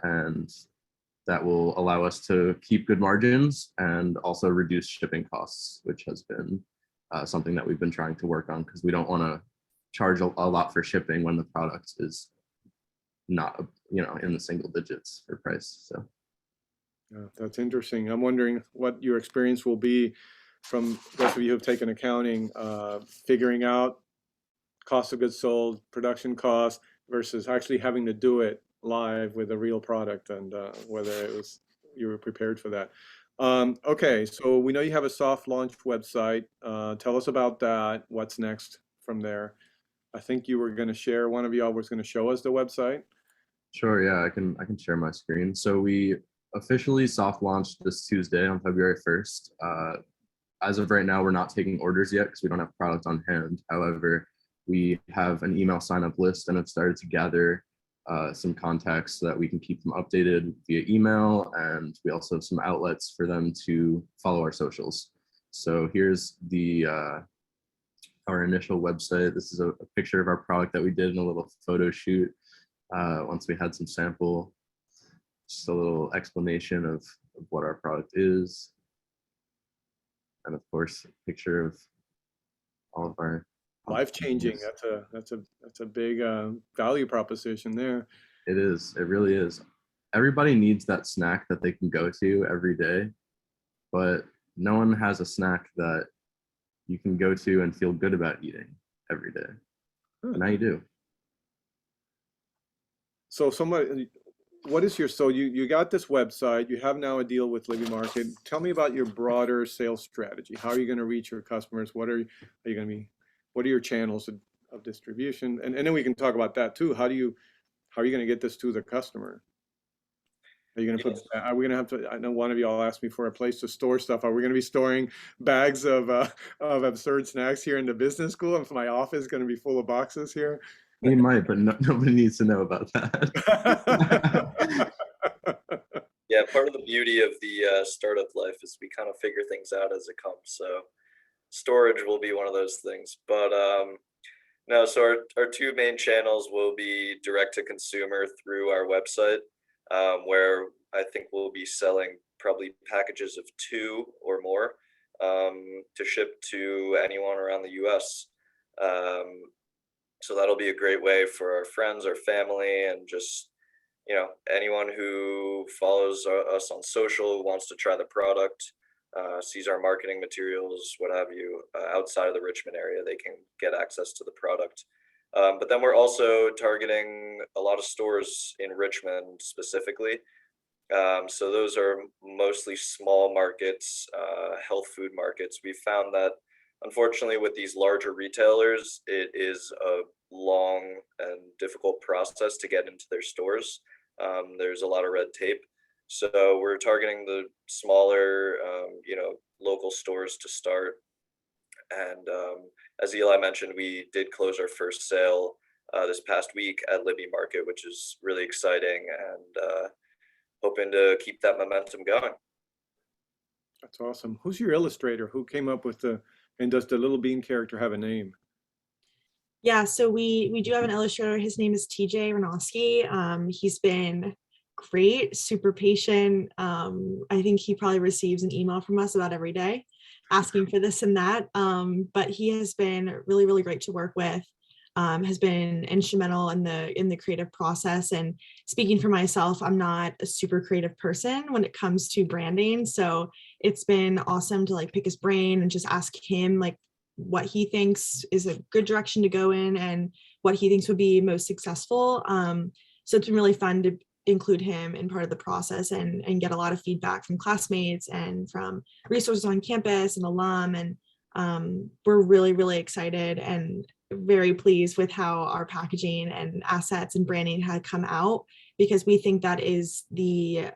And that will allow us to keep good margins and also reduce shipping costs, which has been something that we've been trying to work on, because we don't want to charge a lot for shipping when the product is not in the single digits for price. So yeah, that's interesting. I'm wondering what your experience will be from those of you who have taken accounting, figuring out cost of goods sold, production costs, versus actually having to do it live with a real product, and whether you were prepared for that. Okay, so we know you have a soft launch website. Tell us about that. What's next from there? I think you were going to share, one of y'all was going to show us the website. Sure, yeah, I can share my screen. So we officially soft launched this Tuesday on February 1st. As of right now, we're not taking orders yet because we don't have product on hand. However, we have an email sign up list and have started to gather some contacts so that we can keep them updated via email. And we also have some outlets for them to follow our socials. So here's our initial website. This is a picture of our product that we did in a little photo shoot. Once we had some sample, just a little explanation of what our product is. And of course, a picture of all of our Life-changing. That's a big value proposition there. It is. It really is. Everybody needs that snack that they can go to every day, but no one has a snack that you can go to and feel good about eating every day. And now you do. So you got this website, you have now a deal with Libby Market. Tell me about your broader sales strategy. How are you going to reach your customers? What are your channels of distribution? And then we can talk about that too. How are you going to get this to the customer? Are we going to have to, I know one of y'all asked me for a place to store stuff. Are we going to be storing bags of absurd snacks here in the business school? And my office is going to be full of boxes here? You might, but nobody needs to know about that. Yeah, part of the beauty of the startup life is we kind of figure things out as it comes. So storage will be one of those things. But no, so our two main channels will be direct to consumer through our website, where I think we'll be selling probably packages of 2 or more to ship to anyone around the US. So that'll be a great way for our friends, our family, and just, anyone who follows us on social, wants to try the product, sees our marketing materials, what have you, outside of the Richmond area, they can get access to the product. But then we're also targeting a lot of stores in Richmond specifically. So those are mostly small markets, health food markets. We found that unfortunately with these larger retailers, it is a long and difficult process to get into their stores. There's a lot of red tape. So we're targeting the smaller, local stores to start. And as Eli mentioned, we did close our first sale this past week at Libby Market, which is really exciting, and hoping to keep that momentum going. That's awesome. Who's your illustrator? Who came up with and does the little bean character have a name? Yeah, so we do have an illustrator. His name is TJ Ranowski. He's been great, super patient. I think he probably receives an email from us about every day asking for this and that. But he has been really, really great to work with. Has been instrumental in the creative process. And speaking for myself, I'm not a super creative person when it comes to branding. So it's been awesome to like pick his brain and just ask him like what he thinks is a good direction to go in and what he thinks would be most successful. So it's been really fun to include him in part of the process and get a lot of feedback from classmates and from resources on campus and alum. And we're really, really excited and very pleased with how our packaging and assets and branding had come out, because we think that is the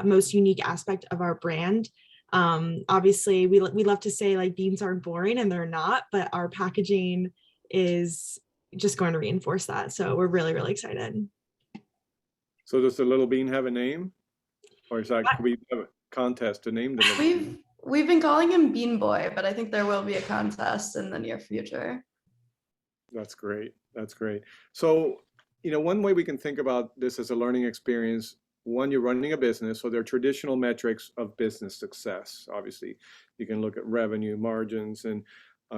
most unique aspect of our brand. Obviously we love to say like beans aren't boring, and they're not, but our packaging is just going to reinforce that. So we're really, really excited. So does the little bean have a name, or is that, could we have a contest to name the little bean? We've been calling him Bean Boy, but I think there will be a contest in the near future. That's great. That's great. So, one way we can think about this as a learning experience, one, you're running a business, so there are traditional metrics of business success. Obviously, you can look at revenue, margins, and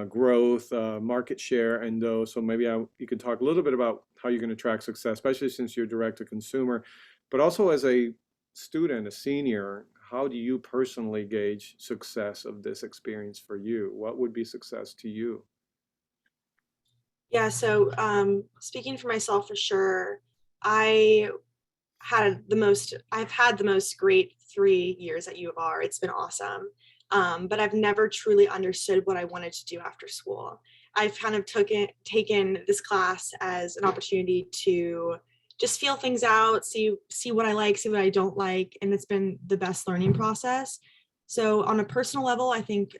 growth, market share, and those. So maybe you can talk a little bit about how you can track success, especially since you're direct to consumer, but also as a student, a senior, how do you personally gauge success of this experience for you? What would be success to you? Yeah, so speaking for myself for sure, I've had the most great 3 years at U of R. It's been awesome. But I've never truly understood what I wanted to do after school. I've kind of taken this class as an opportunity to just feel things out, see what I like, see what I don't like, and it's been the best learning process. So on a personal level, I think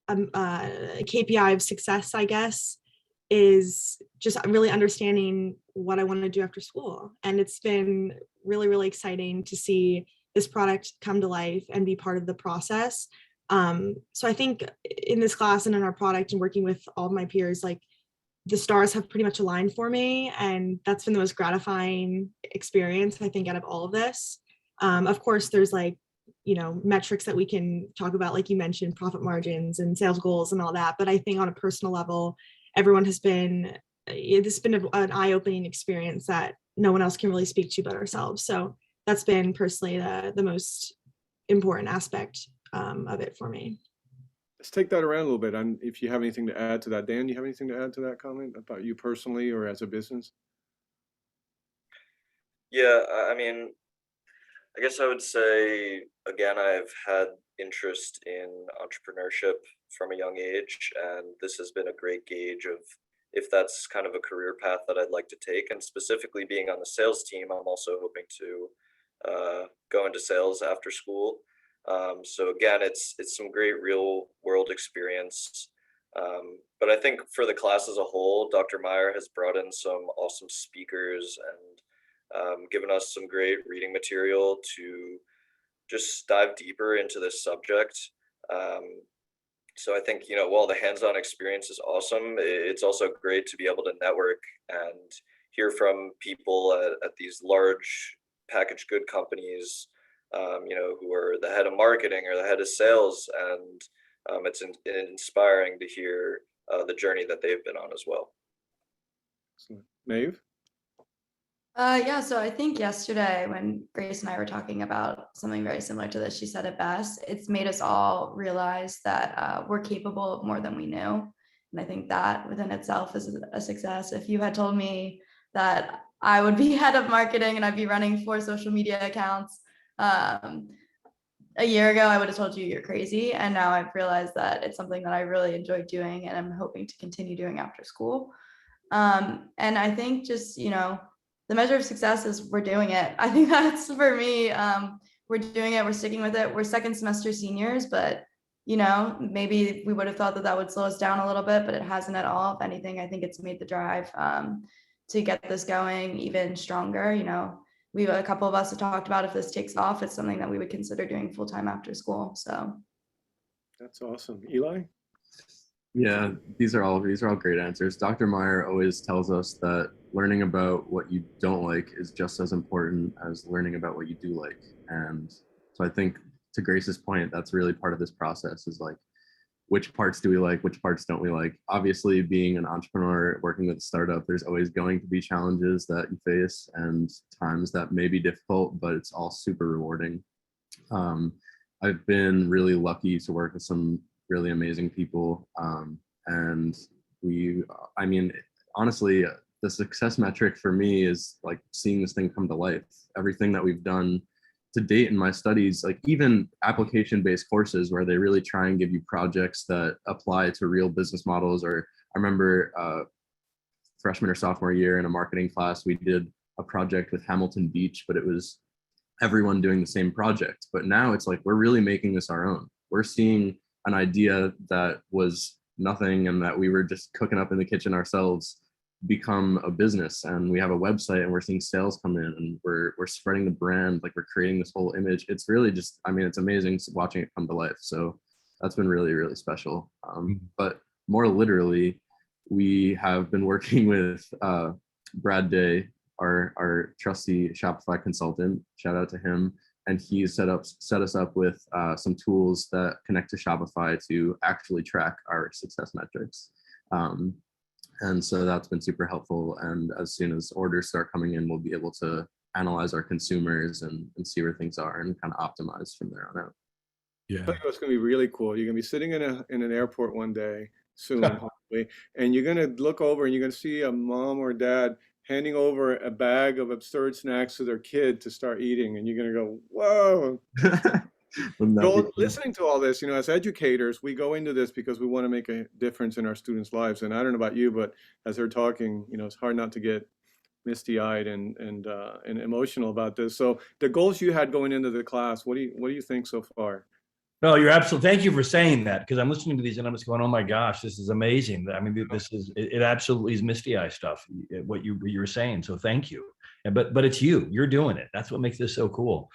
a KPI of success, I guess, is just really understanding what I want to do after school. And it's been really, really exciting to see this product come to life and be part of the process. So I think in this class and in our product and working with all of my peers, like the stars have pretty much aligned for me. And that's been the most gratifying experience, I think, out of all of this. Of course, there's like, metrics that we can talk about, like you mentioned, profit margins and sales goals and all that. But I think on a personal level, everyone this has been an eye-opening experience that no one else can really speak to but ourselves. So that's been personally the most important aspect of it for me. Let's take that around a little bit. And if you have anything to add to that, Dan, do you have anything to add to that comment about you personally or as a business? Yeah, I mean, I guess I would say, again, I've had interest in entrepreneurship from a young age, and this has been a great gauge of if that's kind of a career path that I'd like to take. And specifically being on the sales team, I'm also hoping to go into sales after school. So again, it's some great real world experience. But I think for the class as a whole, Dr. Mier has brought in some awesome speakers and given us some great reading material to just dive deeper into this subject. So I think, while the hands-on experience is awesome, it's also great to be able to network and hear from people at these large packaged good companies, who are the head of marketing or the head of sales. And it's inspiring to hear the journey that they've been on as well. Excellent. Maeve? Yeah, so I think yesterday when Grace and I were talking about something very similar to this, she said it best. It's made us all realize that we're capable of more than we knew. And I think that within itself is a success. If you had told me that I would be head of marketing and I'd be running 4 social media accounts a year ago, I would have told you you're crazy. And now I've realized that it's something that I really enjoy doing and I'm hoping to continue doing after school. And I think just, the measure of success is we're doing it. I think that's for me. We're doing it. We're sticking with it. We're second semester seniors, but maybe we would have thought that that would slow us down a little bit, but it hasn't at all. If anything, I think it's made the drive to get this going even stronger. A couple of us have talked about if this takes off, it's something that we would consider doing full time after school. So That's awesome. Eli? Yeah, these are all great answers. Dr. Meyer always tells us that learning about what you don't like is just as important as learning about what you do like. And so I think to Grace's point, that's really part of this process is like, which parts do we like? Which parts don't we like? Obviously, being an entrepreneur working with a startup, there's always going to be challenges that you face and times that may be difficult, but it's all super rewarding. I've been really lucky to work with some really amazing people. And honestly, the success metric for me is like seeing this thing come to life. Everything that we've done to date in my studies, like even application-based courses where they really try and give you projects that apply to real business models. Or I remember freshman or sophomore year in a marketing class, we did a project with Hamilton Beach, but it was everyone doing the same project. But now it's like, we're really making this our own. We're seeing an idea that was nothing and that we were just cooking up in the kitchen ourselves become a business, and we have a website and we're seeing sales come in and we're spreading the brand, like we're creating this whole image. It's really just, it's amazing watching it come to life. So that's been really, really special. But more literally, we have been working with Brad Day, our trusty Shopify consultant, shout out to him. And he set us up with some tools that connect to Shopify to actually track our success metrics. And so that's been super helpful. And as soon as orders start coming in, we'll be able to analyze our consumers and see where things are and kind of optimize from there on out. Yeah, I think it's going to be really cool. You're going to be sitting in an airport one day soon, hopefully, and you're going to look over and you're going to see a mom or dad handing over a bag of absurd snacks to their kid to start eating, and you're going to go, whoa. So listening to all this, as educators, we go into this because we want to make a difference in our students' lives. And I don't know about you, but as they're talking, it's hard not to get misty-eyed and emotional about this. So the goals you had going into the class, what do you think so far? No, you're absolutely. Thank you for saying that, because I'm listening to these and I'm just going, "Oh my gosh, this is amazing." It absolutely is misty eye stuff. What you were saying. So thank you. But it's you're doing it. That's what makes this so cool.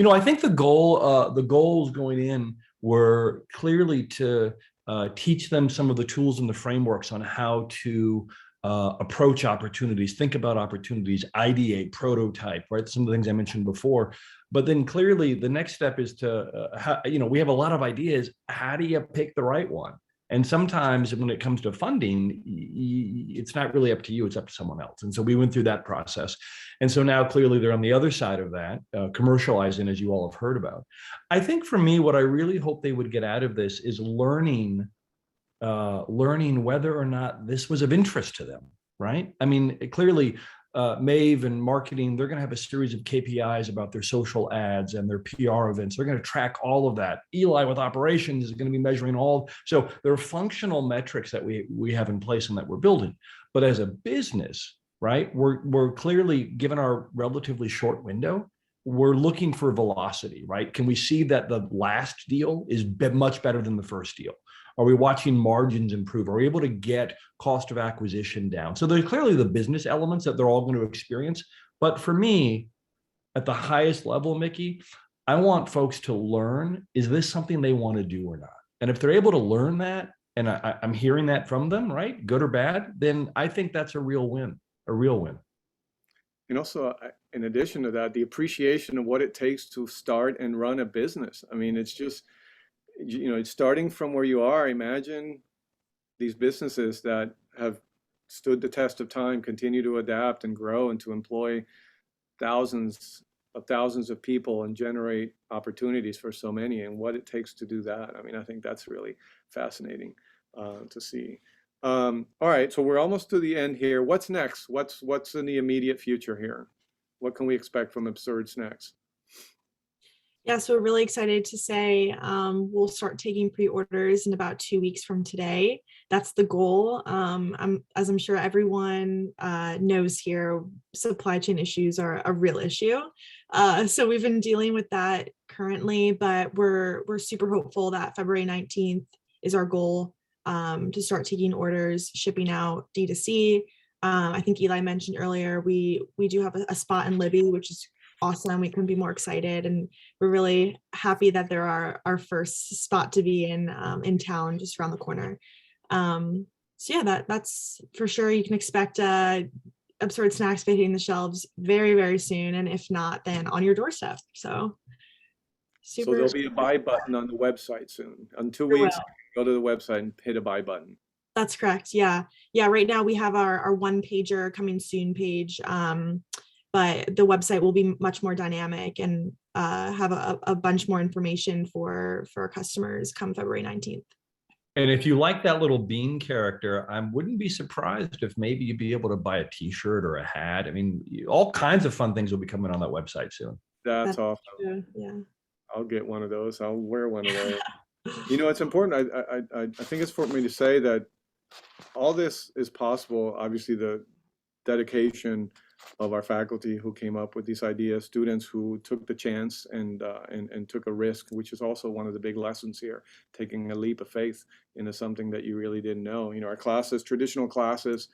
I think the goals going in were clearly to teach them some of the tools and the frameworks on how to approach opportunities, think about opportunities, ideate, prototype, right? Some of the things I mentioned before. But then clearly the next step is to, we have a lot of ideas. How do you pick the right one? And sometimes when it comes to funding, it's not really up to you, it's up to someone else. And so we went through that process. And so now clearly they're on the other side of that, commercializing, as you all have heard about. I think for me, what I really hope they would get out of this is learning whether or not this was of interest to them, right? Clearly, Maeve and marketing, they're going to have a series of KPIs about their social ads and their PR events. They're going to track all of that. Eli with operations is going to be measuring all. So there are functional metrics that we have in place and that we're building. But as a business, right, we're clearly, given our relatively short window, we're looking for velocity, right? Can we see that the last deal is much better than the first deal? Are we watching margins improve? Are we able to get cost of acquisition down? So there's clearly the business elements that they're all going to experience. But for me, at the highest level, Mickey, I want folks to learn, is this something they want to do or not? And if they're able to learn that, and I'm hearing that from them, right, good or bad, then I think that's a real win. And also, in addition to that, the appreciation of what it takes to start and run a business. It's just, it's starting from where you are. Imagine these businesses that have stood the test of time, continue to adapt and grow and to employ thousands of people and generate opportunities for so many, and what it takes to do that. I mean, I think that's really fascinating to see. All right, so we're almost to the end here. What's next? What's in the immediate future here? What can we expect from Absurd Snacks? Yeah, so we're really excited to say we'll start taking pre-orders in about 2 weeks from today. That's the goal. As I'm sure everyone knows here, supply chain issues are a real issue. So we've been dealing with that currently, but we're super hopeful that February 19th is our goal to start taking orders, shipping out D2C. I think Eli mentioned earlier, we do have a spot in Libby, which is awesome. We couldn't be more excited, and we're really happy that they're our first spot to be in town, just around the corner. So yeah, that's for sure. You can expect Absurd Snacks hitting the shelves very, very soon, and if not, then on your doorstep. So super. So there'll be a buy button on the website soon. In 2 weeks, go to the website and hit a buy button. That's correct. Yeah. Right now we have our one pager coming soon page. But the website will be much more dynamic and have a bunch more information for our customers come February 19th. And if you like that little bean character, I wouldn't be surprised if maybe you'd be able to buy a t-shirt or a hat. I mean, all kinds of fun things will be coming on that website soon. That's awesome. True. Yeah. I'll get one of those. I'll wear one of those. You know, it's important. I think it's for me to say that all this is possible. Obviously, the dedication of our faculty who came up with these ideas, students who took the chance and took a risk, which is also one of the big lessons here, taking a leap of faith into something that you really didn't know. You know, our classes, traditional classes,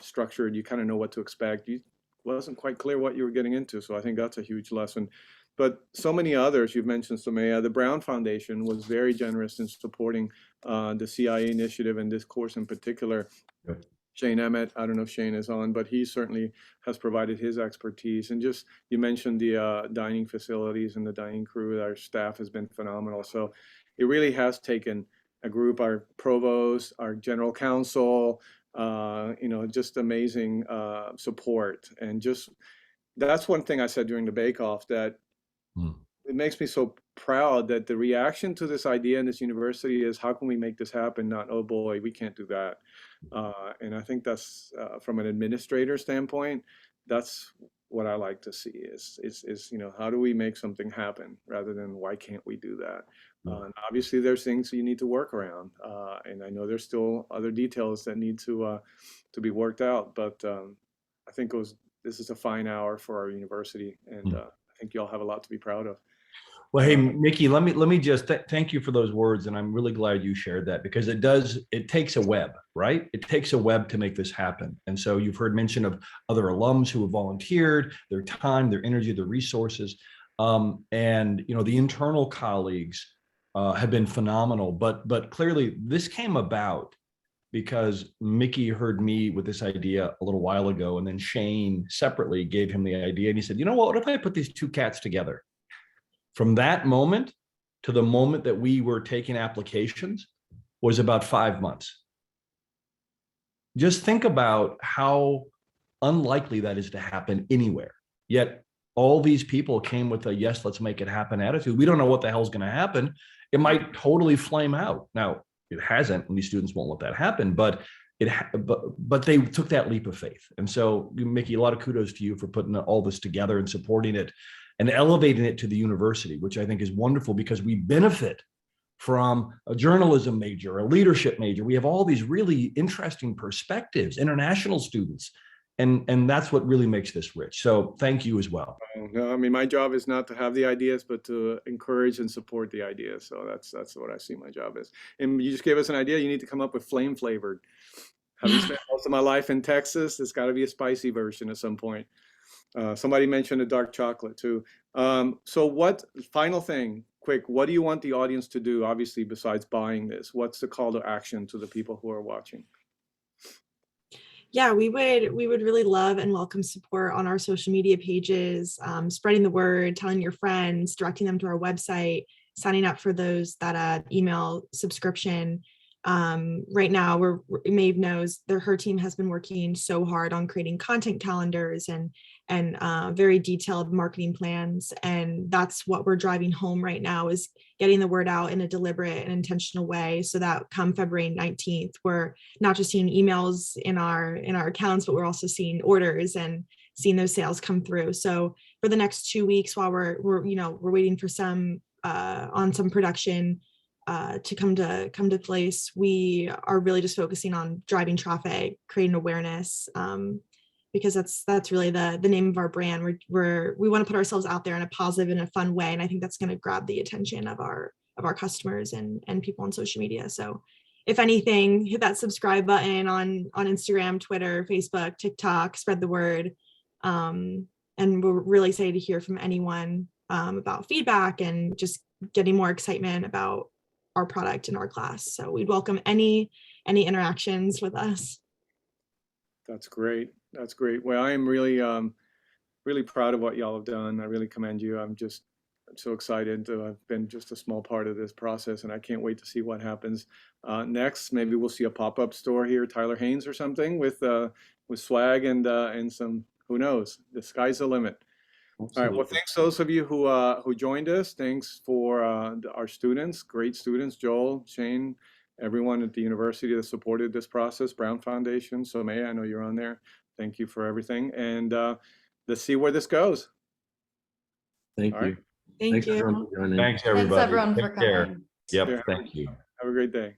structured, you kind of know what to expect. You wasn't quite clear what you were getting into, so I think that's a huge lesson. But so many others, you've mentioned Somaya, the Brown Foundation was very generous in supporting the CIA initiative and this course in particular. Good. Shane Emmett, I don't know if Shane is on, but he certainly has provided his expertise. And just, you mentioned the dining facilities and the dining crew, our staff has been phenomenal. So it really has taken a group, our provost, our general counsel, you know, just amazing support. And just, that's one thing I said during the bake-off, that it makes me so proud that the reaction to this idea in this university is, how can we make this happen? Not, oh boy, we can't do that. And I think that's from an administrator standpoint, that's what I like to see is, you know, how do we make something happen rather than why can't we do that? And obviously there's things you need to work around. And I know there's still other details that need to be worked out, but I think this is a fine hour for our university, and I think y'all have a lot to be proud of. Well, hey, Mickey, let me just thank you for those words. And I'm really glad you shared that, because it takes a web, right? It takes a web to make this happen. And so you've heard mention of other alums who have volunteered, their time, their energy, their resources. And, you know, the internal colleagues have been phenomenal, but clearly this came about because Mickey heard me with this idea a little while ago, and then Shane separately gave him the idea, and he said, you know what if I put these two cats together? From that moment to the moment that we were taking applications was about 5 months. Just think about how unlikely that is to happen anywhere. Yet all these people came with a yes, let's make it happen attitude. We don't know what the hell's going to happen. It might totally flame out. Now, it hasn't, and these students won't let that happen, but they took that leap of faith. And so, Mickey, a lot of kudos to you for putting all this together and supporting it and elevating it to the university, which I think is wonderful, because we benefit from a journalism major, a leadership major. We have all these really interesting perspectives, international students, and that's what really makes this rich. So thank you as well. No, I mean, my job is not to have the ideas, but to encourage and support the ideas. So that's what I see my job is. And you just gave us an idea. You need to come up with flame flavored. Having spent most of my life in Texas, it's got to be a spicy version at some point. Somebody mentioned a dark chocolate too. So what, final thing, quick, what do you want the audience to do, obviously, besides buying this? What's the call to action to the people who are watching? Yeah, we would really love and welcome support on our social media pages, spreading the word, telling your friends, directing them to our website, signing up for that email subscription. Right now, Maeve knows that her team has been working so hard on creating content calendars and very detailed marketing plans. And that's what we're driving home right now, is getting the word out in a deliberate and intentional way, so that come February 19th, we're not just seeing emails in our accounts, but we're also seeing orders and seeing those sales come through. So for the next 2 weeks, while we're waiting for some on some production to come to place, we are really just focusing on driving traffic, creating awareness, because that's really the name of our brand. We want to put ourselves out there in a positive and a fun way, and I think that's going to grab the attention of our customers and people on social media. So if anything, hit that subscribe button on Instagram, Twitter, Facebook, TikTok, spread the word. And we're really excited to hear from anyone about feedback and just getting more excitement about our product and our class. So we'd welcome any interactions with us. That's great. That's great. Well, I am really, really proud of what y'all have done. I really commend you. I'm so excited to have been just a small part of this process, and I can't wait to see what happens next. Maybe we'll see a pop-up store here, Tyler Haynes or something, with swag and some, who knows? The sky's the limit. All right. Well, thanks those of you who joined us. Thanks for our students, great students, Joel, Shane, everyone at the university that supported this process, Brown Foundation. So May, I know you're on there. Thank you for everything. And let's see where this goes. Thank All you. right. Thank Thanks you. everyone for joining. Thanks, everybody. Thanks everyone for Take care. coming. Yep. Yeah. Thank you. Have a great day.